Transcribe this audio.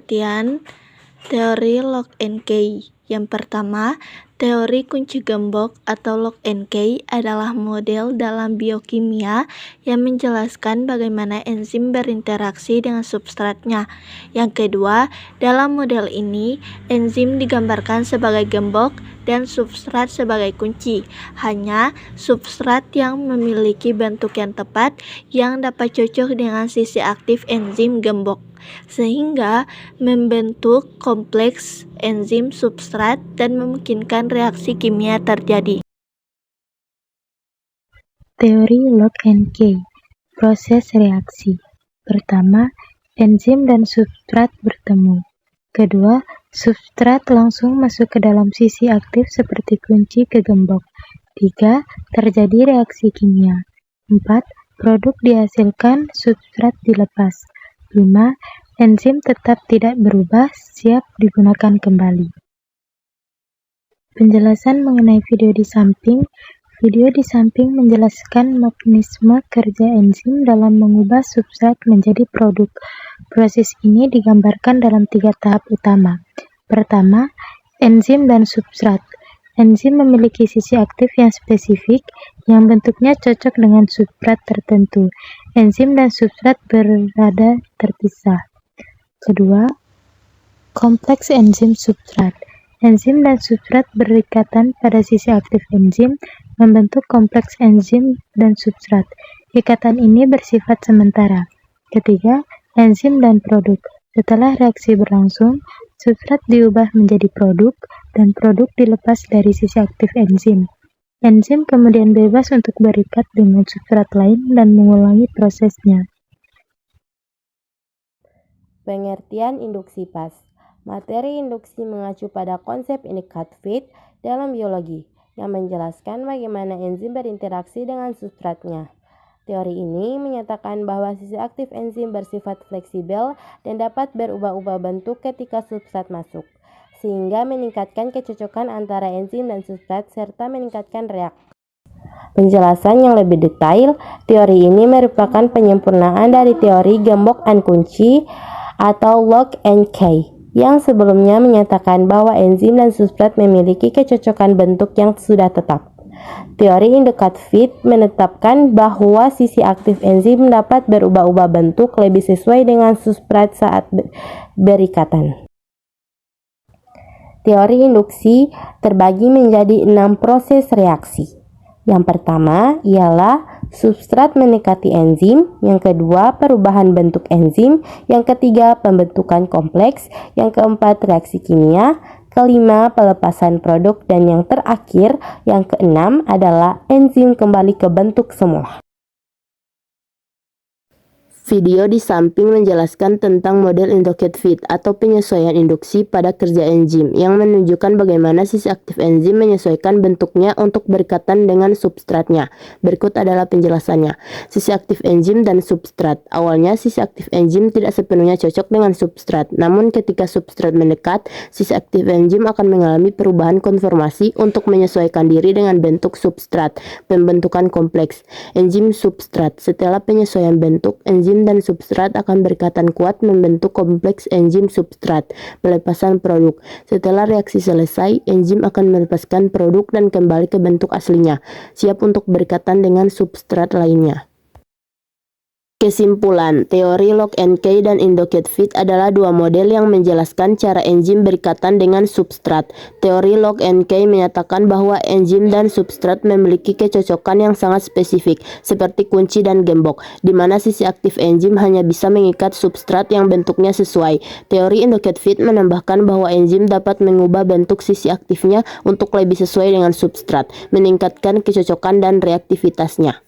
Pengertian teori lock and key. Yang pertama, teori kunci gembok atau lock and key adalah model dalam biokimia yang menjelaskan bagaimana enzim berinteraksi dengan substratnya. Yang kedua, dalam model ini, enzim digambarkan sebagai gembok dan substrat sebagai kunci. Hanya substrat yang memiliki bentuk yang tepat yang dapat cocok dengan sisi aktif enzim gembok, sehingga membentuk kompleks enzim substrat dan memungkinkan reaksi kimia terjadi. Teori lock and key. Proses reaksi. Pertama, enzim dan substrat bertemu. Kedua, substrat langsung masuk ke dalam sisi aktif seperti kunci ke gembok. 3. Terjadi reaksi kimia. 4. Produk dihasilkan, substrat dilepas. 5. Enzim tetap tidak berubah, siap digunakan kembali. Penjelasan mengenai video di samping. Video di samping menjelaskan mekanisme kerja enzim dalam mengubah substrat menjadi produk. Proses ini digambarkan dalam 3 tahap utama. Pertama, enzim dan substrat. Enzim memiliki sisi aktif yang spesifik, yang bentuknya cocok dengan substrat tertentu. Enzim dan substrat berada terpisah. Kedua, kompleks enzim substrat. Enzim dan substrat berikatan pada sisi aktif enzim, membentuk kompleks enzim dan substrat. Ikatan ini bersifat sementara. Ketiga, enzim dan produk. Setelah reaksi berlangsung, substrat diubah menjadi produk, dan produk dilepas dari sisi aktif enzim. Enzim kemudian bebas untuk berikat dengan substrat lain dan mengulangi prosesnya. Pengertian induksi pas. Materi induksi mengacu pada konsep indicated fit dalam biologi yang menjelaskan bagaimana enzim berinteraksi dengan substratnya. Teori ini menyatakan bahwa sisi aktif enzim bersifat fleksibel dan dapat berubah-ubah bentuk ketika substrat masuk, sehingga meningkatkan kecocokan antara enzim dan substrat serta meningkatkan reaksi. Penjelasan yang lebih detail, teori ini merupakan penyempurnaan dari teori gembok dan kunci atau lock and key, yang sebelumnya menyatakan bahwa enzim dan substrat memiliki kecocokan bentuk yang sudah tetap. Teori indicated fit menetapkan bahwa sisi aktif enzim dapat berubah-ubah bentuk lebih sesuai dengan substrat saat berikatan. Teori induksi terbagi menjadi 6 proses reaksi. Yang pertama ialah substrat mendekati enzim, yang kedua perubahan bentuk enzim, yang ketiga pembentukan kompleks, yang keempat reaksi kimia, kelima pelepasan produk, dan yang terakhir, yang keenam adalah enzim kembali ke bentuk semula. Video di samping menjelaskan tentang model indicated fit atau penyesuaian induksi pada kerja enzim yang menunjukkan bagaimana sisi aktif enzim menyesuaikan bentuknya untuk berikatan dengan substratnya. Berikut adalah penjelasannya. Sisi aktif enzim dan substrat. Awalnya sisi aktif enzim tidak sepenuhnya cocok dengan substrat, namun ketika substrat mendekat, sisi aktif enzim akan mengalami perubahan konformasi untuk menyesuaikan diri dengan bentuk substrat. Pembentukan kompleks enzim substrat. Setelah penyesuaian bentuk, enzim dan substrat akan berikatan kuat membentuk kompleks enzim substrat. Pelepasan produk. Setelah reaksi selesai, enzim akan melepaskan produk dan kembali ke bentuk aslinya, siap untuk berikatan dengan substrat lainnya. Kesimpulan, teori lock and key dan indicated fit adalah dua model yang menjelaskan cara enzim berikatan dengan substrat. Teori lock and key menyatakan bahwa enzim dan substrat memiliki kecocokan yang sangat spesifik, seperti kunci dan gembok, di mana sisi aktif enzim hanya bisa mengikat substrat yang bentuknya sesuai. Teori indicated fit menambahkan bahwa enzim dapat mengubah bentuk sisi aktifnya untuk lebih sesuai dengan substrat, meningkatkan kecocokan dan reaktivitasnya.